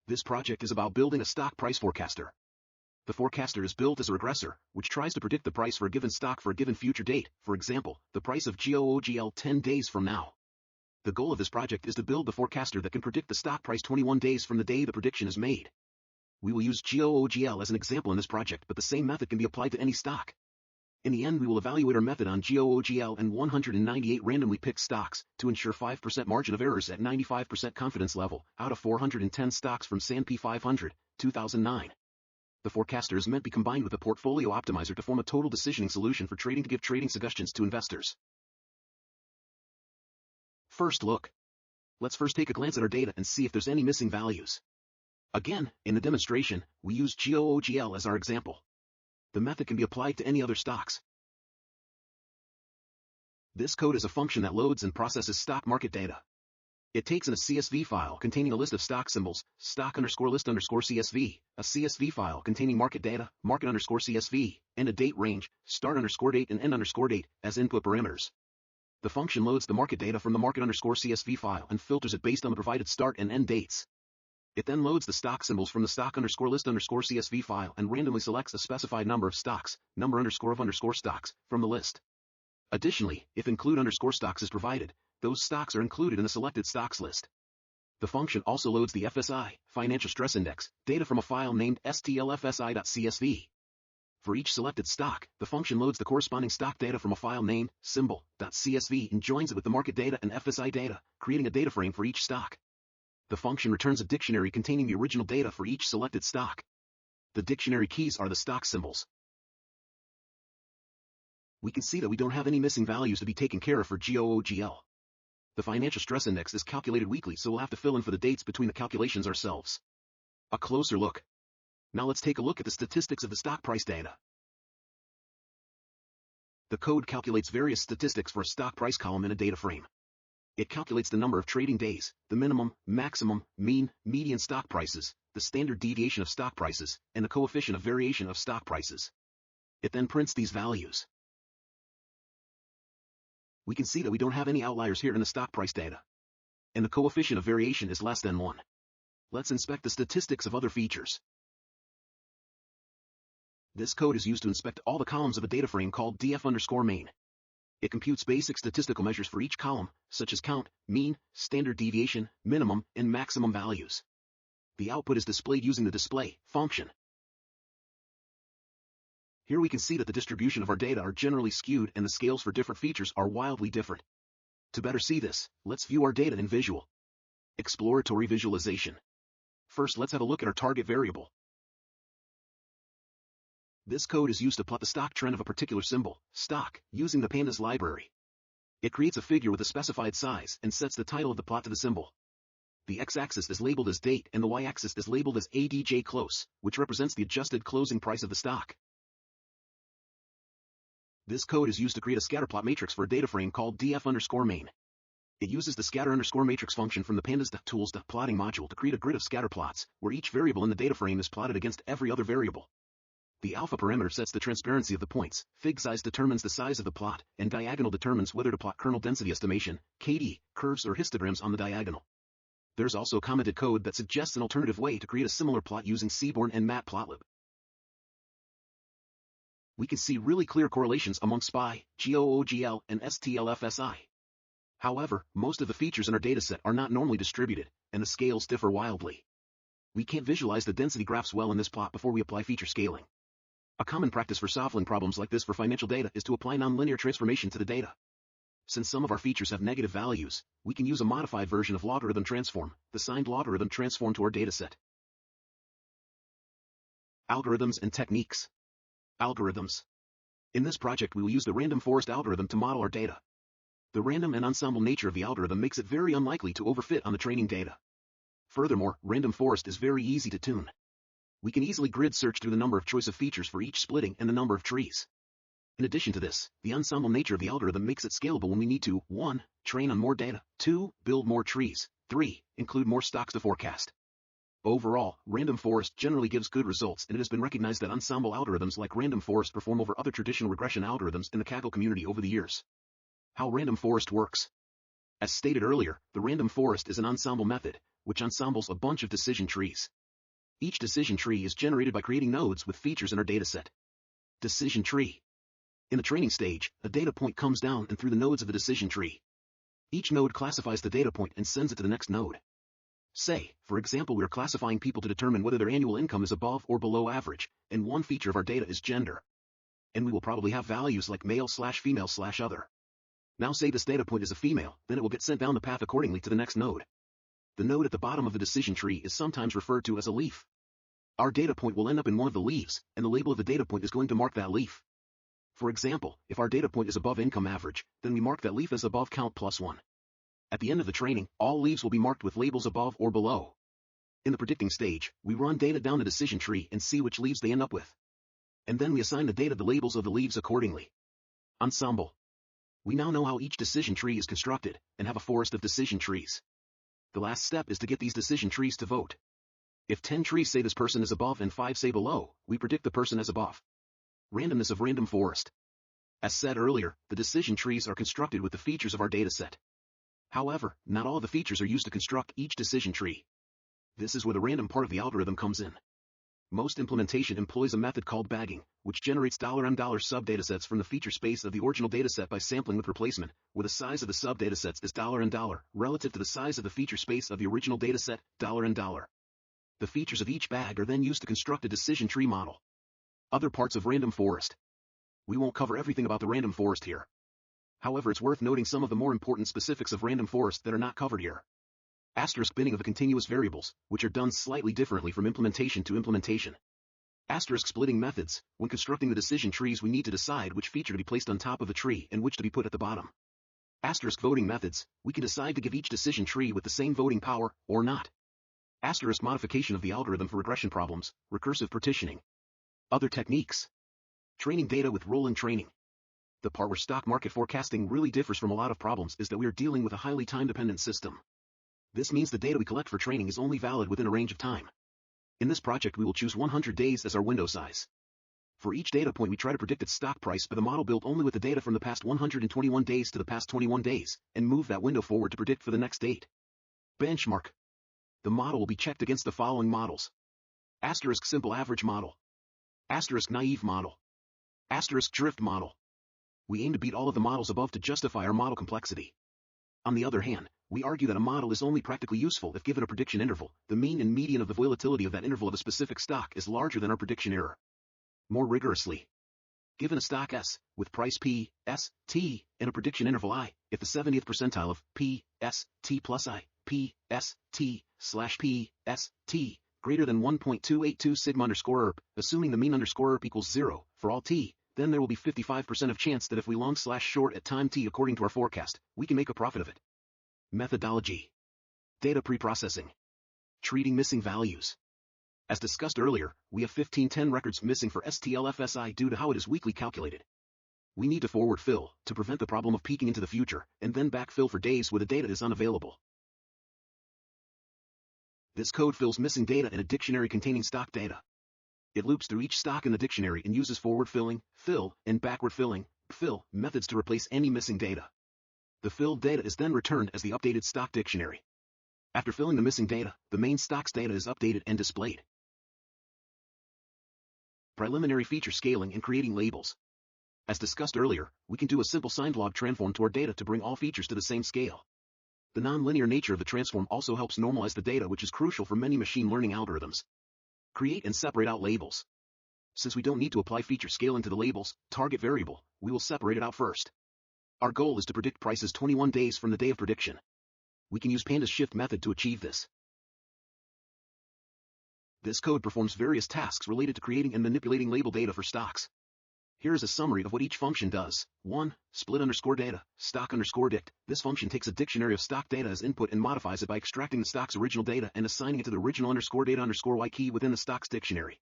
This project is about building a stock price forecaster. The forecaster is built as a regressor, which tries to predict the price for a given stock for a given future date, for example, the price of Gogl 10 days from now. The goal of this project is to build the forecaster that can predict the stock price 21 days from the day the prediction is made. We will use Gogl as an example in this project, but the same method can be applied to any stock. In the end, we will evaluate our method on Gogl and 198 randomly picked stocks, to ensure 5% margin of errors at 95% confidence level, out of 410 stocks from S&P 500, 2009. The forecaster is meant to be combined with a portfolio optimizer to form a total decisioning solution for trading to give trading suggestions to investors. First look. Let's first take a glance at our data and see if there's any missing values. Again, in the demonstration, we use Gogl as our example. The method can be applied to any other stocks. This code is a function that loads and processes stock market data. It takes in a CSV file containing a list of stock symbols, stock_list_CSV, a CSV file containing market data, market_CSV, and a date range, start_date and end_date, as input parameters. The function loads the market data from the market_CSV file and filters it based on the provided start and end dates. It then loads the stock symbols from the stock_list_CSV file and randomly selects a specified number of stocks, number_of_stocks, from the list. Additionally, if include_stocks is provided, those stocks are included in the selected stocks list. The function also loads the FSI, Financial Stress Index, data from a file named stlfsi.csv. For each selected stock, the function loads the corresponding stock data from a file named symbol.csv and joins it with the market data and FSI data, creating a data frame for each stock. The function returns a dictionary containing the original data for each selected stock. The dictionary keys are the stock symbols. We can see that we don't have any missing values to be taken care of for Gogl. The financial stress index is calculated weekly, so we'll have to fill in for the dates between the calculations ourselves. A closer look. Now let's take a look at the statistics of the stock price data. The code calculates various statistics for a stock price column in a data frame. It calculates the number of trading days, the minimum, maximum, mean, median stock prices, the standard deviation of stock prices, and the coefficient of variation of stock prices. It then prints these values. We can see that we don't have any outliers here in the stock price data. And the coefficient of variation is less than 1. Let's inspect the statistics of other features. This code is used to inspect all the columns of a data frame called df_main. It computes basic statistical measures for each column, such as count, mean, standard deviation, minimum, and maximum values. The output is displayed using the display function. Here we can see that the distribution of our data are generally skewed and the scales for different features are wildly different. To better see this, let's view our data in visual. Exploratory visualization. First, let's have a look at our target variable. This code is used to plot the stock trend of a particular symbol, stock, using the pandas library. It creates a figure with a specified size and sets the title of the plot to the symbol. The x-axis is labeled as date and the y-axis is labeled as ADJ close, which represents the adjusted closing price of the stock. This code is used to create a scatterplot matrix for a data frame called df_main. It uses the scatter_matrix function from the pandas.tools.plotting module to create a grid of scatterplots, where each variable in the data frame is plotted against every other variable. The alpha parameter sets the transparency of the points, fig size determines the size of the plot, and diagonal determines whether to plot kernel density estimation, KD, curves or histograms on the diagonal. There's also commented code that suggests an alternative way to create a similar plot using Seaborn and Matplotlib. We can see really clear correlations among SPY, Gogl, and STLFSI. However, most of the features in our dataset are not normally distributed, and the scales differ wildly. We can't visualize the density graphs well in this plot before we apply feature scaling. A common practice for solving problems like this for financial data is to apply nonlinear transformation to the data. Since some of our features have negative values, we can use a modified version of logarithm transform, the signed logarithm transform to our dataset. Algorithms and techniques. Algorithms. In this project we will use the random forest algorithm to model our data. The random and ensemble nature of the algorithm makes it very unlikely to overfit on the training data. Furthermore, random forest is very easy to tune. We can easily grid search through the number of choice of features for each splitting and the number of trees. In addition to this, the ensemble nature of the algorithm makes it scalable when we need to 1. Train on more data, 2. Build more trees, 3. Include more stocks to forecast. Overall, random forest generally gives good results, and it has been recognized that ensemble algorithms like random forest perform over other traditional regression algorithms in the Kaggle community over the years. How random forest works. As stated earlier, the random forest is an ensemble method, which ensembles a bunch of decision trees. Each decision tree is generated by creating nodes with features in our dataset. Decision tree. In the training stage, a data point comes down and through the nodes of the decision tree. Each node classifies the data point and sends it to the next node. Say, for example, we are classifying people to determine whether their annual income is above or below average, and one feature of our data is gender. And we will probably have values like male/female/other. Now say this data point is a female, then it will get sent down the path accordingly to the next node. The node at the bottom of the decision tree is sometimes referred to as a leaf. Our data point will end up in one of the leaves, and the label of the data point is going to mark that leaf. For example, if our data point is above income average, then we mark that leaf as above count +1. At the end of the training, all leaves will be marked with labels above or below. In the predicting stage, we run data down the decision tree and see which leaves they end up with. And then we assign the data the labels of the leaves accordingly. Ensemble. We now know how each decision tree is constructed, and have a forest of decision trees. The last step is to get these decision trees to vote. If 10 trees say this person is above and 5 say below, we predict the person as above. Randomness of random forest. As said earlier, the decision trees are constructed with the features of our dataset. However, not all the features are used to construct each decision tree. This is where the random part of the algorithm comes in. Most implementation employs a method called bagging, which generates $m$ subdatasets from the feature space of the original dataset by sampling with replacement, where the size of the subdatasets is $m$ relative to the size of the feature space of the original dataset, $m$. The features of each bag are then used to construct a decision tree model. Other parts of random forest. We won't cover everything about the random forest here. However, it's worth noting some of the more important specifics of random forest that are not covered here. Asterisk binning of the continuous variables, which are done slightly differently from implementation to implementation. Asterisk splitting methods. When constructing the decision trees, we need to decide which feature to be placed on top of the tree and which to be put at the bottom. Asterisk voting methods. We can decide to give each decision tree with the same voting power, or not. Asterisk modification of the algorithm for regression problems, recursive partitioning. Other techniques. Training data with rolling training. The part where stock market forecasting really differs from a lot of problems is that we are dealing with a highly time-dependent system. This means the data we collect for training is only valid within a range of time. In this project, we will choose 100 days as our window size. For each data point, we try to predict its stock price by the model built only with the data from the past 121 days to the past 21 days, and move that window forward to predict for the next date. Benchmark. The model will be checked against the following models. Asterisk simple average model. Asterisk naive model. Asterisk drift model. We aim to beat all of the models above to justify our model complexity. On the other hand, we argue that a model is only practically useful if given a prediction interval, the mean and median of the volatility of that interval of a specific stock is larger than our prediction error. More rigorously, given a stock S, with price P, S, T, and a prediction interval I, if the 70th percentile of P, S, T plus I, P, S, T, / P, S, T, greater than 1.282 sigma _erp, assuming the mean _erp equals 0, for all T, then there will be 55% of chance that if we long/short at time T according to our forecast, we can make a profit of it. Methodology. Data preprocessing. Treating missing values. As discussed earlier, we have 1510 records missing for STLFSI due to how it is weakly calculated. We need to forward fill, to prevent the problem of peeking into the future, and then backfill for days where the data is unavailable. This code fills missing data in a dictionary containing stock data. It loops through each stock in the dictionary and uses forward filling, fill, and backward filling, fill, methods to replace any missing data. The filled data is then returned as the updated stock dictionary. After filling the missing data, the main stock's data is updated and displayed. Preliminary feature scaling and creating labels. As discussed earlier, we can do a simple signed log transform to our data to bring all features to the same scale. The nonlinear nature of the transform also helps normalize the data, which is crucial for many machine learning algorithms. Create and separate out labels. Since we don't need to apply feature scaling to the label's target variable, we will separate it out first. Our goal is to predict prices 21 days from the day of prediction. We can use Panda's shift method to achieve this. This code performs various tasks related to creating and manipulating label data for stocks. Here is a summary of what each function does. 1. Split _data, stock _dict. This function takes a dictionary of stock data as input and modifies it by extracting the stock's original data and assigning it to the original _data _y key within the stock's dictionary.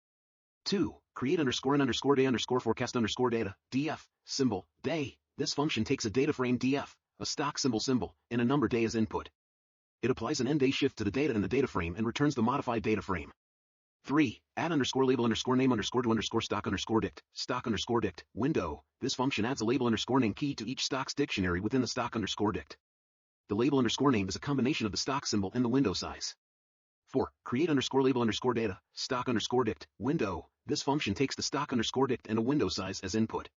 2. Create _n _day _forecast _data, df, symbol, day. This function takes a DataFrame df, a stock symbol, and a number day as input. It applies an end-day shift to the data in the DataFrame and returns the modified DataFrame. 3. Add _label _name _to stock _dict, window. This function adds a label _name key to each stock's dictionary within the stock _dict. The label underscore name is a combination of the stock symbol and the window size. For create underscore label underscore data, stock underscore dict, window, this function takes the stock underscore dict and a window size as input.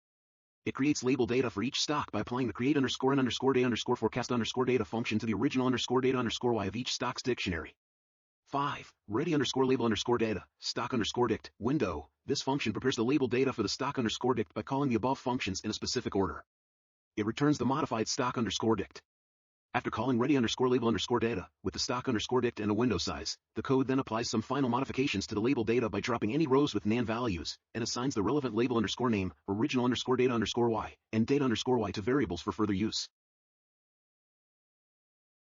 It creates label data for each stock by applying the create underscore n underscore day underscore forecast underscore data function to the original underscore data underscore y of each stock's dictionary. 5. Ready underscore label underscore data, stock underscore dict, window, this function prepares the label data for the stock underscore dict by calling the above functions in a specific order. It returns the modified stock underscore dict. After calling ready underscore label underscore data, with the stock underscore dict and a window size, the code then applies some final modifications to the label data by dropping any rows with nan values, and assigns the relevant label underscore name, original underscore data underscore y, and data underscore y to variables for further use.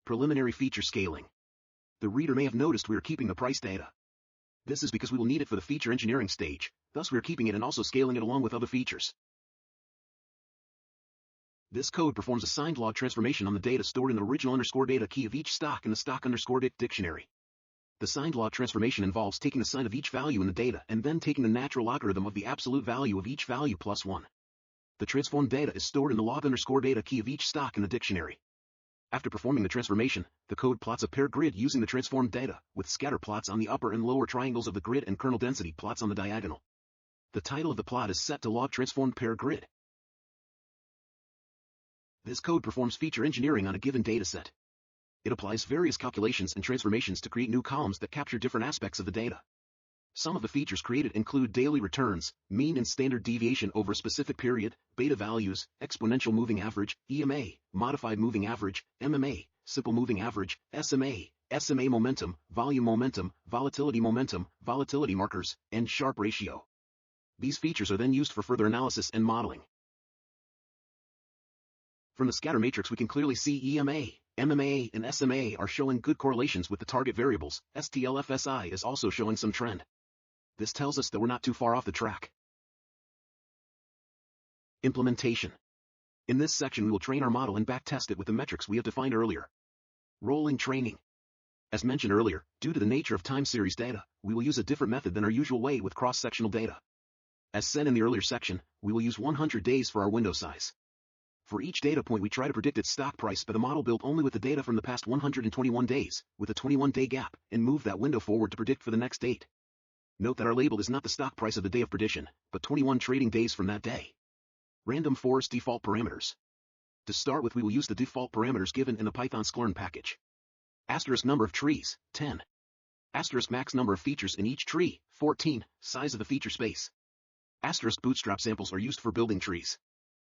Preliminary feature scaling. The reader may have noticed we are keeping the price data. This is because we will need it for the feature engineering stage, thus we are keeping it and also scaling it along with other features. This code performs a signed log transformation on the data stored in the original underscore data key of each stock in the stock underscore dict dictionary. The signed log transformation involves taking the sign of each value in the data and then taking the natural logarithm of the absolute value of each value plus 1. The transformed data is stored in the log underscore data key of each stock in the dictionary. After performing the transformation, the code plots a paired grid using the transformed data, with scatter plots on the upper and lower triangles of the grid and kernel density plots on the diagonal. The title of the plot is set to log transformed pair grid. This code performs feature engineering on a given dataset. It applies various calculations and transformations to create new columns that capture different aspects of the data. Some of the features created include daily returns, mean and standard deviation over a specific period, beta values, exponential moving average, EMA, modified moving average, MMA, simple moving average, SMA momentum, volatility markers, and Sharpe ratio. These features are then used for further analysis and modeling. From the scatter matrix we can clearly see EMA, MMA, and SMA are showing good correlations with the target variables. STLFSI is also showing some trend. This tells us that we're not too far off the track. Implementation. In this section we will train our model and backtest it with the metrics we have defined earlier. Rolling training. As mentioned earlier, due to the nature of time series data, we will use a different method than our usual way with cross-sectional data. As said in the earlier section, we will use 100 days for our window size. For each data point we try to predict its stock price by the model built only with the data from the past 121 days, with a 21-day gap, and move that window forward to predict for the next date. Note that our label is not the stock price of the day of prediction, but 21 trading days from that day. Random forest default parameters. To start with we will use the default parameters given in the Python sklearn package. Asterisk number of trees, 10. Asterisk max number of features in each tree, 14, size of the feature space. Asterisk bootstrap samples are used for building trees.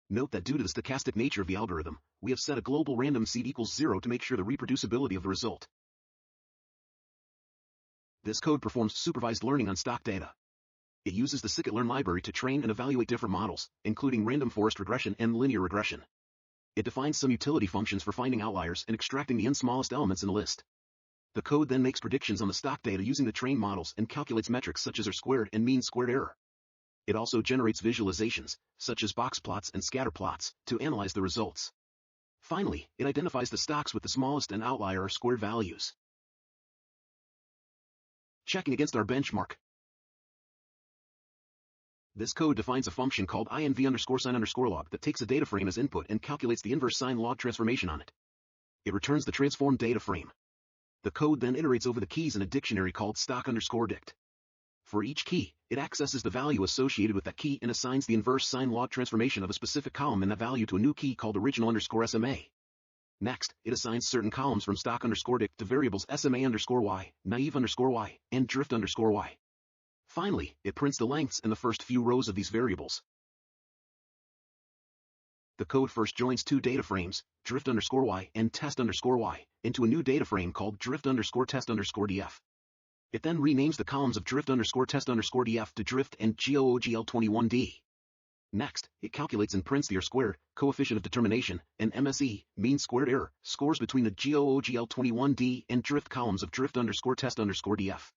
Note that due to the stochastic nature of the algorithm, we have set a global random seed equals 0 to make sure the reproducibility of the result. This code performs supervised learning on stock data. It uses the scikit-learn library to train and evaluate different models, including random forest regression and linear regression. It defines some utility functions for finding outliers and extracting the n-smallest elements in a list. The code then makes predictions on the stock data using the trained models and calculates metrics such as R-squared and mean squared error. It also generates visualizations, such as box plots and scatter plots, to analyze the results. Finally, it identifies the stocks with the smallest and outlier R-squared values. Checking against our benchmark. This code defines a function called inv_sign_log that takes a data frame as input and calculates the inverse sign log transformation on it. It returns the transformed data frame. The code then iterates over the keys in a dictionary called stock_dict. For each key, it accesses the value associated with that key and assigns the inverse sign log transformation of a specific column in that value to a new key called original_SMA. Next, it assigns certain columns from stock_dict to variables SMA_y, naive_y, and drift_y. Finally, it prints the lengths in the first few rows of these variables. The code first joins two data frames, drift_y and test_y, into a new data frame called drift_test_df. It then renames the columns of drift_test_df to drift and Gogl21d. Next, it calculates and prints the R-squared, coefficient of determination, and MSE, mean squared error, scores between the Gogl21d and drift columns of drift_test_df.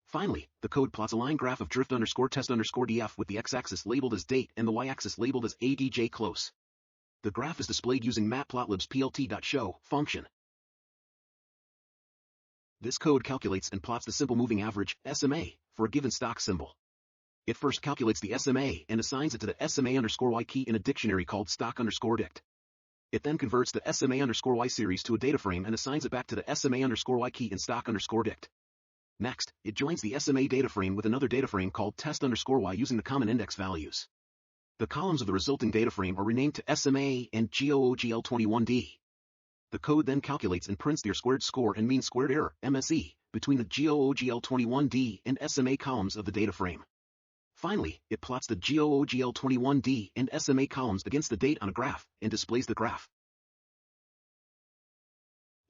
Finally, the code plots a line graph of drift_test_df with the x-axis labeled as date and the y-axis labeled as adj close. The graph is displayed using matplotlib's plt.show function. This code calculates and plots the simple moving average, SMA, for a given stock symbol. It first calculates the SMA and assigns it to the SMA_y key in a dictionary called stock_dict. It then converts the SMA_y series to a data frame and assigns it back to the SMA_y key in stock_dict. Next, it joins the SMA data frame with another data frame called test_y using the common index values. The columns of the resulting data frame are renamed to SMA and Gogl21D. The code then calculates and prints the Rsquared score and mean squared error, MSE, between the Gogl21D and SMA columns of the data frame. Finally, it plots the Gogl21D and SMA columns against the date on a graph and displays the graph.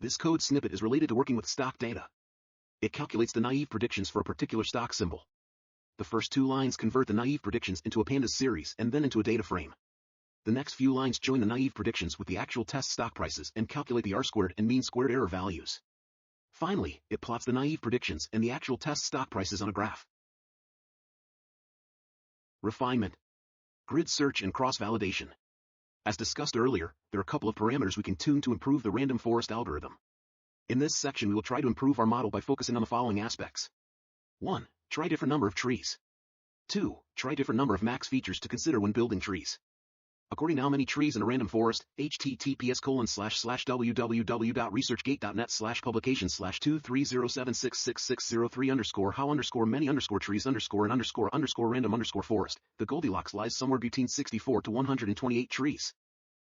This code snippet is related to working with stock data. It calculates the naive predictions for a particular stock symbol. The first two lines convert the naive predictions into a pandas series and then into a data frame. The next few lines join the naive predictions with the actual test stock prices and calculate the R-squared and mean squared error values. Finally, it plots the naive predictions and the actual test stock prices on a graph. Refinement. Grid search and cross-validation. As discussed earlier, there are a couple of parameters we can tune to improve the random forest algorithm. In this section we will try to improve our model by focusing on the following aspects. 1. Try different number of trees. 2. Try different number of max features to consider when building trees. According to how many trees in a random forest, https://www.researchgate.net/publication/230766603_how_many_trees_and_random_forest, the Goldilocks lies somewhere between 64 to 128 trees.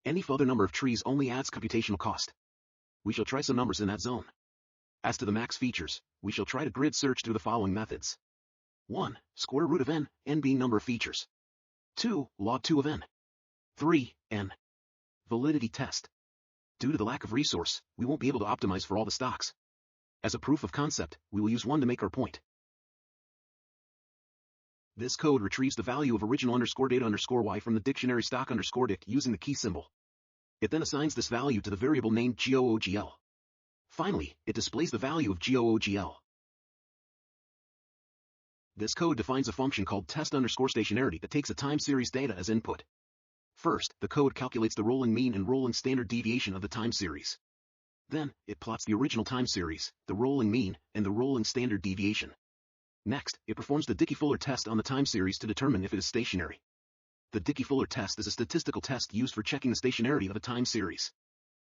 Any further number of trees only adds computational cost. We shall try some numbers in that zone. As to the max features, we shall try to grid search through the following methods. 1. Square root of n being number of features. 2. Log 2 of n. 3. N. Validity test. Due to the lack of resource, we won't be able to optimize for all the stocks. As a proof of concept, we will use 1 to make our point. This code retrieves the value of original _data_y from the dictionary stock_dict using the key symbol. It then assigns this value to the variable named Gogl. Finally, it displays the value of Gogl. This code defines a function called test_stationarity that takes a time series data as input. First, the code calculates the rolling mean and rolling standard deviation of the time series. Then, it plots the original time series, the rolling mean, and the rolling standard deviation. Next, it performs the Dickie-Fuller test on the time series to determine if it is stationary. The Dickie-Fuller test is a statistical test used for checking the stationarity of a time series.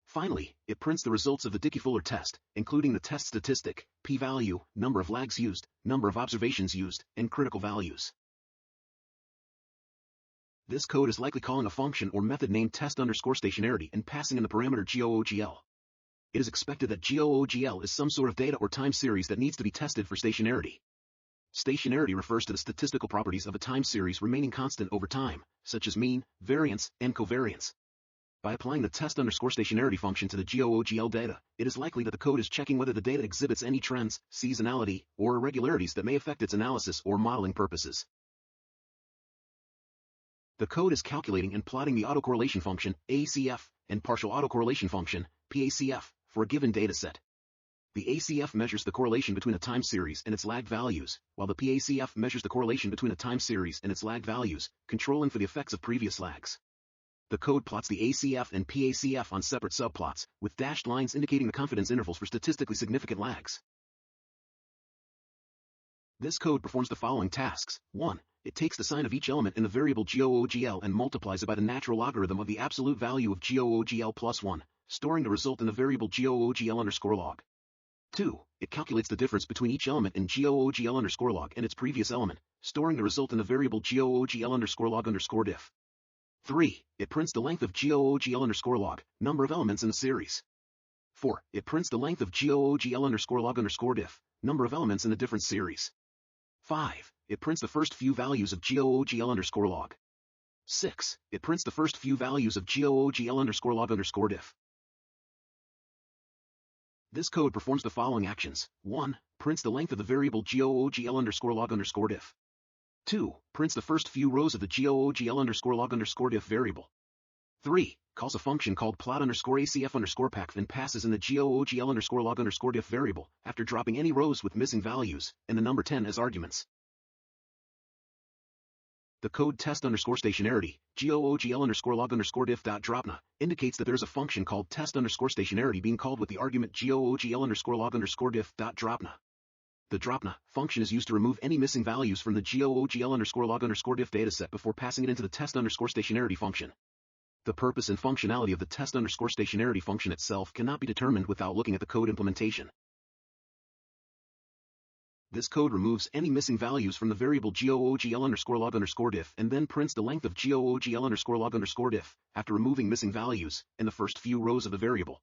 Finally, it prints the results of the Dickie-Fuller test, including the test statistic, p-value, number of lags used, number of observations used, and critical values. This code is likely calling a function or method named test_stationarity and passing in the parameter Gogl. It is expected that Gogl is some sort of data or time series that needs to be tested for stationarity. Stationarity refers to the statistical properties of a time series remaining constant over time, such as mean, variance, and covariance. By applying the test_stationarity function to the Gogl data, it is likely that the code is checking whether the data exhibits any trends, seasonality, or irregularities that may affect its analysis or modeling purposes. The code is calculating and plotting the autocorrelation function, ACF, and partial autocorrelation function, PACF, for a given dataset. The ACF measures the correlation between a time series and its lagged values, while the PACF measures the correlation between a time series and its lagged values, controlling for the effects of previous lags. The code plots the ACF and PACF on separate subplots, with dashed lines indicating the confidence intervals for statistically significant lags. This code performs the following tasks. 1. It takes the sign of each element in the variable Gogl and multiplies it by the natural logarithm of the absolute value of Gogl plus 1, storing the result in the variable Gogl_log. 2. It calculates the difference between each element in Gogl_log and its previous element, storing the result in the variable Gogl_log_diff. 3. It prints the length of Gogl_log, number of elements in the series. 4. It prints the length of Gogl_log_diff, number of elements in the different series. 5. It prints the first few values of Gogl_log. 6. It prints the first few values of Gogl_log_diff. This code performs the following actions. 1. Prints the length of the variable Gogl_log_diff. 2. Prints the first few rows of the Gogl_log_diff variable. 3. Calls a function called plot_acf_packth and passes in the Gogl_log_diff variable, after dropping any rows with missing values, and the number 10 as arguments. The code test_stationarity, Gogl_log_diff.dropna, indicates that there is a function called test_stationarity being called with the argument Gogl_log_diff.dropna. The dropna function is used to remove any missing values from the Gogl_log_diff dataset before passing it into the test_stationarity function. The purpose and functionality of the test_stationarity function itself cannot be determined without looking at the code implementation. This code removes any missing values from the variable Gogl_log_diff and then prints the length of Gogl_log_diff after removing missing values in the first few rows of the variable.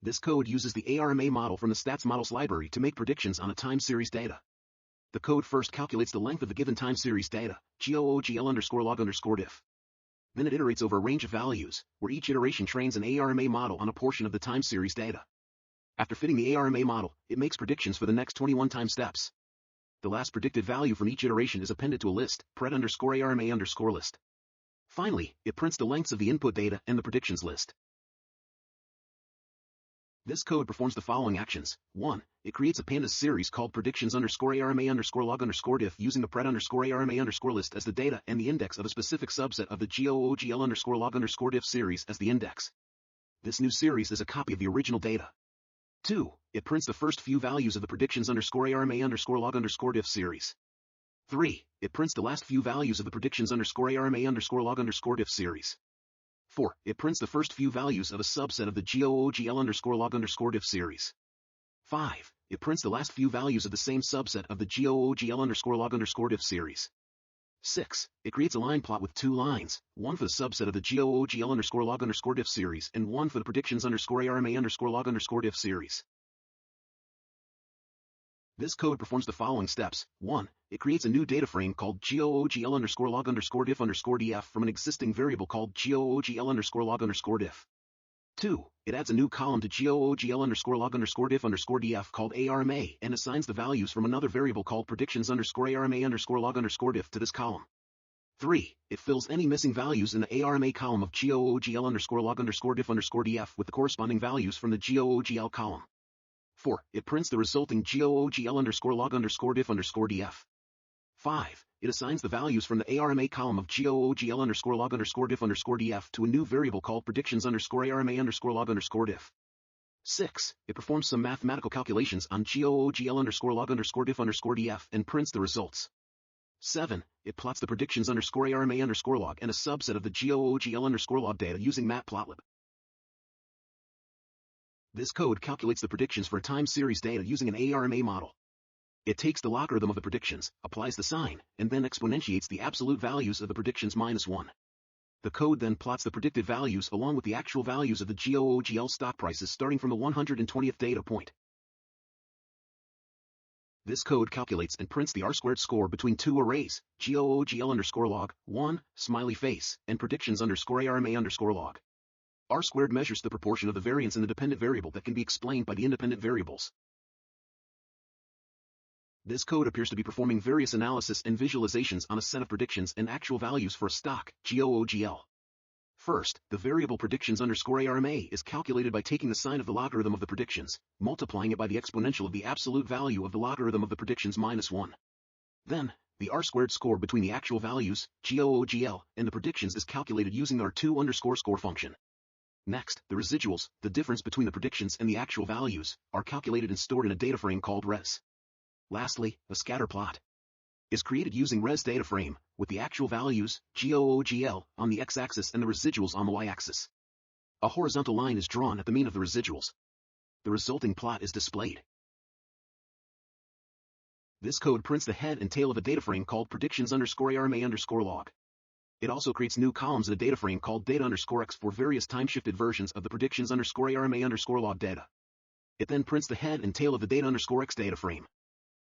This code uses the ARIMA model from the stats models library to make predictions on a time series data. The code first calculates the length of the given time series data, Gogl_log_diff. Then it iterates over a range of values, where each iteration trains an ARIMA model on a portion of the time series data. After fitting the ARIMA model, it makes predictions for the next 21 time steps. The last predicted value from each iteration is appended to a list, pred_ARIMA_list. Finally, it prints the lengths of the input data and the predictions list. This code performs the following actions. 1. It creates a pandas series called predictions_ARIMA_log_diff using the pred_ARIMA_list as the data and the index of a specific subset of the Gogl_log_diff series as the index. This new series is a copy of the original data. 2. It prints the first few values of the predictions_ARIMA_log_diff series. 3. It prints the last few values of the predictions_ARIMA_log_diff series. 4. It prints the first few values of a subset of the Gogl_log_diff series. 5. It prints the last few values of the same subset of the Gogl_log_diff series. 6. It creates a line plot with 2 lines, one for the subset of the Gogl_log_diff series and one for the predictions_ARIMA_log_diff series. This code performs the following steps. 1. It creates a new data frame called Gogl_log_diff_df from an existing variable called Gogl_log_diff. 2. It adds a new column to Gogl_log_diff_df called ARIMA and assigns the values from another variable called predictions_ARIMA_log_diff to this column. 3. It fills any missing values in the ARIMA column of Gogl_log_diff_df with the corresponding values from the Gogl column. 4. It prints the resulting Gogl_log_diff_df. 5. It assigns the values from the ARIMA column of Gogl_log_diff_df to a new variable called predictions_ARIMA_log_diff. 6. It performs some mathematical calculations on Gogl_log_diff_df and prints the results. 7. It plots the predictions_ARIMA_log and a subset of the Gogl_log data using matplotlib. This code calculates the predictions for a time series data using an ARIMA model. It takes the logarithm of the predictions, applies the sign, and then exponentiates the absolute values of the predictions -1. The code then plots the predicted values along with the actual values of the Gogl stock prices starting from the 120th data point. This code calculates and prints the R-squared score between two arrays, Gogl_log, 1, smiley face, and predictions_ARIMA_log. R-squared measures the proportion of the variance in the dependent variable that can be explained by the independent variables. This code appears to be performing various analysis and visualizations on a set of predictions and actual values for a stock, Gogl. First, the variable predictions_ARIMA is calculated by taking the sign of the logarithm of the predictions, multiplying it by the exponential of the absolute value of the logarithm of the predictions -1. Then, the R-squared score between the actual values, Gogl, and the predictions is calculated using the R2_score function. Next, the residuals, the difference between the predictions and the actual values, are calculated and stored in a data frame called res. Lastly, a scatter plot is created using res data frame, with the actual values, Gogl, on the x-axis and the residuals on the y-axis. A horizontal line is drawn at the mean of the residuals. The resulting plot is displayed. This code prints the head and tail of a data frame called predictions_ARIMA_log. It also creates new columns in a data frame called data_x for various time-shifted versions of the predictions_ARIMA_log data. It then prints the head and tail of the data_x data frame.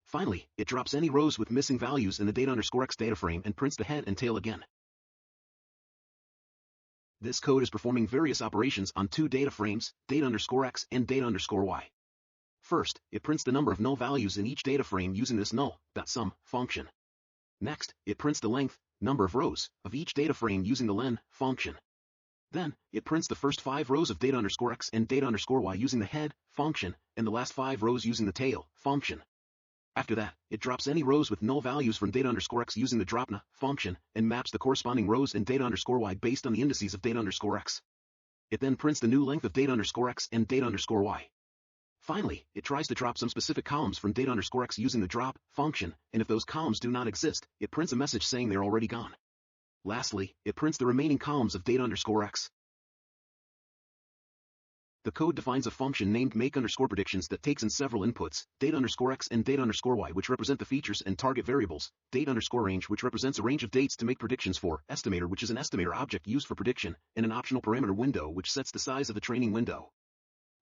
Finally, it drops any rows with missing values in the data_x data frame and prints the head and tail again. This code is performing various operations on two data frames, data_x and data_y. First, it prints the number of null values in each data frame using this null.sum function. Next, it prints the length, number of rows, of each data frame using the len function. Then, it prints the first 5 rows of data_x and data_y using the head function, and the last 5 rows using the tail function. After that, it drops any rows with null values from data_x using the dropna function, and maps the corresponding rows in data_y based on the indices of data_x. It then prints the new length of data_x and data_y. Finally, it tries to drop some specific columns from data_x using the drop function, and if those columns do not exist, it prints a message saying they're already gone. Lastly, it prints the remaining columns of data_x. The code defines a function named make_predictions that takes in several inputs, data_x and data_y, which represent the features and target variables, date_range, which represents a range of dates to make predictions for, estimator, which is an estimator object used for prediction, and an optional parameter window, which sets the size of the training window.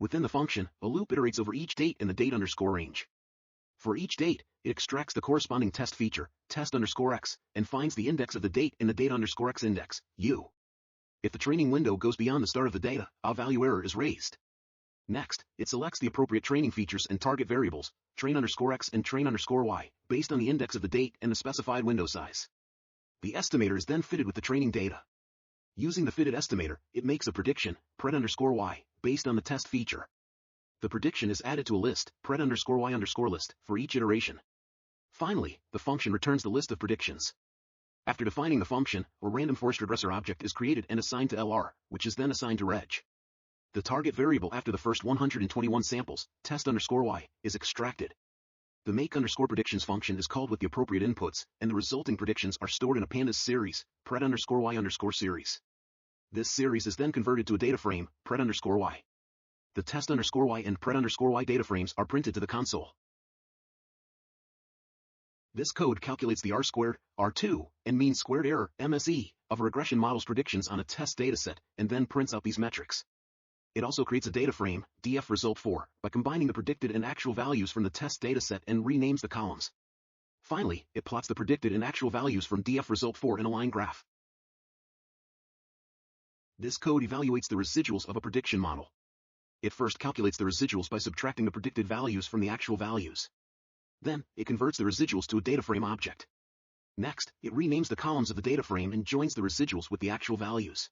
Within the function, a loop iterates over each date in the date_range. For each date, it extracts the corresponding test feature, test_x, and finds the index of the date in the date_x index, u. If the training window goes beyond the start of the data, a value error is raised. Next, it selects the appropriate training features and target variables, train_x and train_y, based on the index of the date and the specified window size. The estimator is then fitted with the training data. Using the fitted estimator, it makes a prediction, pred_y, based on the test feature. The prediction is added to a list, pred_y_list, for each iteration. Finally, the function returns the list of predictions. After defining the function, a random forest regressor object is created and assigned to LR, which is then assigned to reg. The target variable after the first 121 samples, test_y, is extracted. The make_predictions function is called with the appropriate inputs, and the resulting predictions are stored in a pandas series, pred_y_series. This series is then converted to a data frame, pred_y. The test_y and pred_y data frames are printed to the console. This code calculates the R-squared, R2, and mean squared error, MSE, of a regression model's predictions on a test dataset, and then prints out these metrics. It also creates a data frame, df result 4, by combining the predicted and actual values from the test dataset and renames the columns. Finally, it plots the predicted and actual values from df result 4 in a line graph. This code evaluates the residuals of a prediction model. It first calculates the residuals by subtracting the predicted values from the actual values. Then, it converts the residuals to a data frame object. Next, it renames the columns of the data frame and joins the residuals with the actual values.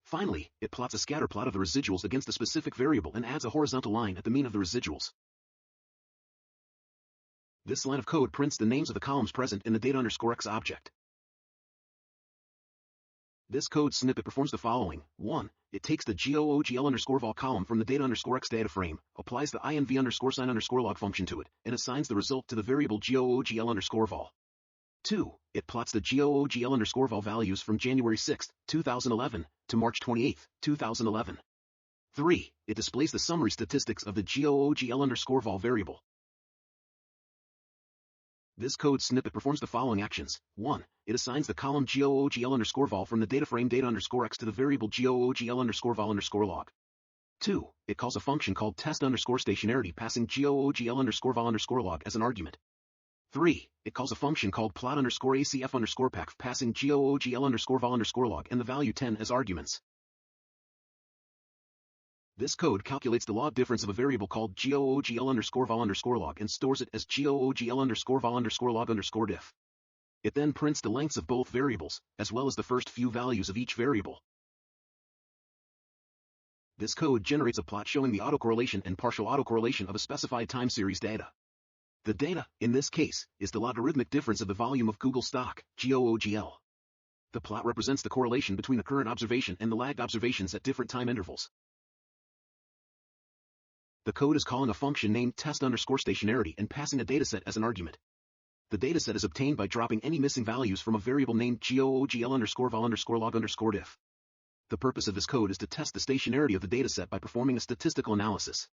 Finally, it plots a scatter plot of the residuals against a specific variable and adds a horizontal line at the mean of the residuals. This line of code prints the names of the columns present in the data_x object. This code snippet performs the following. 1. It takes the Gogl_vol column from the data_x data frame, applies the inv_sign_log function to it, and assigns the result to the variable Gogl_vol. 2. It plots the Gogl_vol values from January 6, 2011, to March 28, 2011. 3. It displays the summary statistics of the Gogl_vol variable. This code snippet performs the following actions. 1. It assigns the column Gogl_vol from the data frame data_x to the variable Gogl_vol_log. 2. It calls a function called test_stationarity passing Gogl_vol_log as an argument. 3. It calls a function called plot_acf_pac passing Gogl_vol_log and the value 10 as arguments. This code calculates the log difference of a variable called Gogl_vol_log and stores it as Gogl_vol_log_diff. It then prints the lengths of both variables, as well as the first few values of each variable. This code generates a plot showing the autocorrelation and partial autocorrelation of a specified time series data. The data, in this case, is the logarithmic difference of the volume of Google stock, GOOGL. The plot represents the correlation between the current observation and the lagged observations at different time intervals. The code is calling a function named test_stationarity and passing a dataset as an argument. The dataset is obtained by dropping any missing values from a variable named Gogl_vol_log_diff. The purpose of this code is to test the stationarity of the dataset by performing a statistical analysis.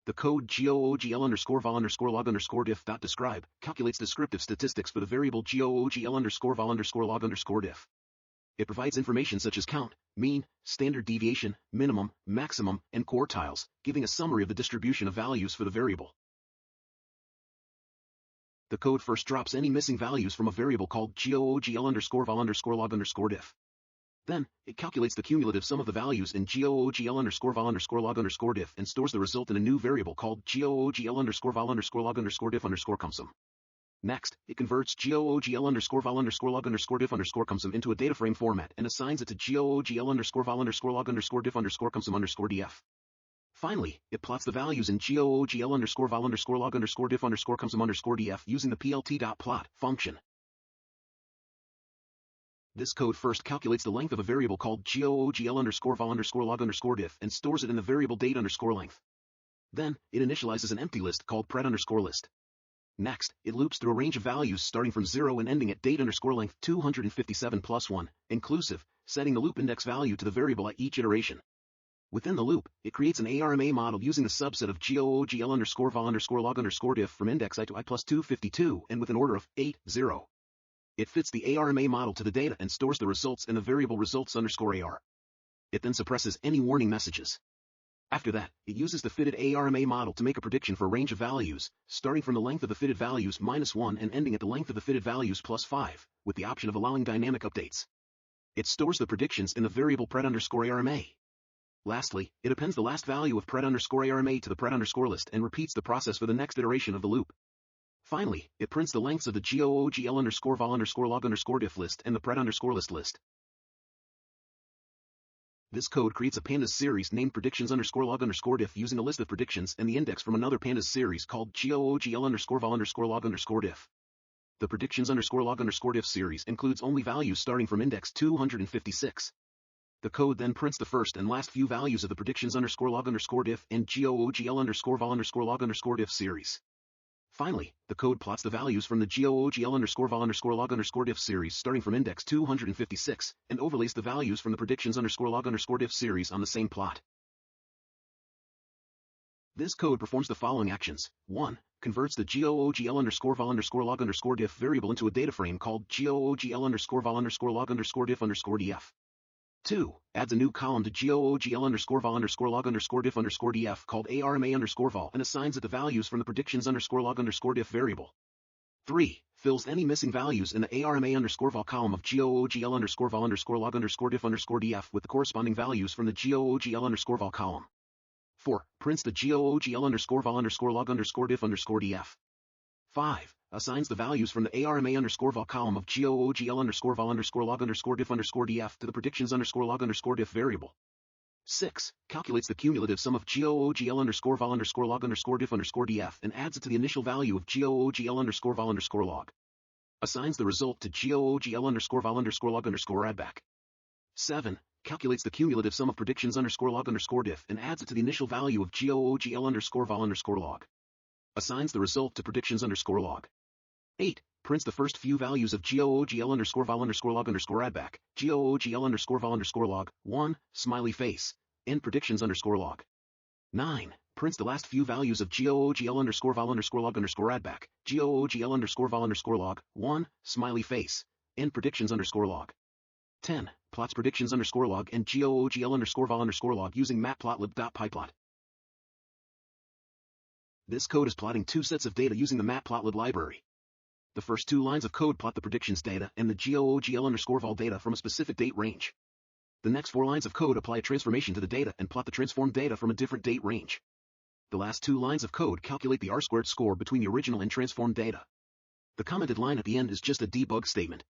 The code Gogl_vol_log_diff.describe calculates descriptive statistics for the variable Gogl_vol_log_diff. It provides information such as count, mean, standard deviation, minimum, maximum, and quartiles, giving a summary of the distribution of values for the variable. The code first drops any missing values from a variable called Gogl_vol_log_diff. Then, it calculates the cumulative sum of the values in Gogl_vol_log_diff and stores the result in a new variable called Gogl_vol_log_diff_sum. Next, it converts Gogl_vol_log_diff_sum into a data frame format and assigns it to Gogl_vol_log_diff_sum_df. Finally, it plots the values in Gogl_vol_log_diff_sum_df using the plt.plot function. This code first calculates the length of a variable called Gogl_vol_log_diff and stores it in the variable date_length. Then, it initializes an empty list called pred_list. Next, it loops through a range of values starting from 0 and ending at date_length 257 plus 1, inclusive, setting the loop index value to the variable at each iteration. Within the loop, it creates an ARIMA model using the subset of Gogl_var_log_diff from index I to I plus 252 and with an order of 8, 0. It fits the ARIMA model to the data and stores the results in the variable results_AR. It then suppresses any warning messages. After that, it uses the fitted ARIMA model to make a prediction for a range of values, starting from the length of the fitted values -1 and ending at the length of the fitted values +5, with the option of allowing dynamic updates. It stores the predictions in the variable pred_ARIMA. Lastly, it appends the last value of pred_ARIMA to the pred_list and repeats the process for the next iteration of the loop. Finally, it prints the lengths of the Gogl_val_log_diff list and the pred_list list. This code creates a pandas series named predictions_log_diff using a list of predictions and the index from another pandas series called Gogl_val_log_diff. The predictions_log_diff series includes only values starting from index 256. The code then prints the first and last few values of the predictions_log_diff and Gogl_val_log_diff series. Finally, the code plots the values from the Gogl_val_log_diff series starting from index 256, and overlays the values from the predictions_log_diff series on the same plot. This code performs the following actions. 1. Converts the Gogl_val_log_diff variable into a data frame called Gogl_val_log_diff_df. 2. Adds a new column to Gogl_val_log_diff_df called ARIMA_val and assigns it the values from the predictions_log_diff variable. 3. Fills any missing values in the ARIMA_val column of Gogl_val_log_diff_df with the corresponding values from the Gogl_val column. 4. Prints the Gogl_val_log_diff_df. 5. Assigns the values from the ARIMA_val column of Gogl_val_log_diff_df to the predictions_log_diff variable. 6. Calculates the cumulative sum of Gogl_val_log_diff_df and adds it to the initial value of Gogl_val_log. Assigns the result to Gogl_val_log_addback. 7. Calculates the cumulative sum of predictions_log_diff and adds it to the initial value of Gogl_val_log. Assigns the result to predictions_log. 8. Prints the first few values of Gogl_val_log_addback, Gogl_val_log, 1, smiley face, and predictions_log. 9. Prints the last few values of Gogl_val_log_addback, Gogl_val_log, 1, smiley face, and predictions_log. 10. Plots predictions_log and Gogl_val_log using matplotlib.pyplot. This code is plotting two sets of data using the matplotlib library. The first two lines of code plot the predictions data and the Gogl_val data from a specific date range. The next four lines of code apply a transformation to the data and plot the transformed data from a different date range. The last two lines of code calculate the R-squared score between the original and transformed data. The commented line at the end is just a debug statement.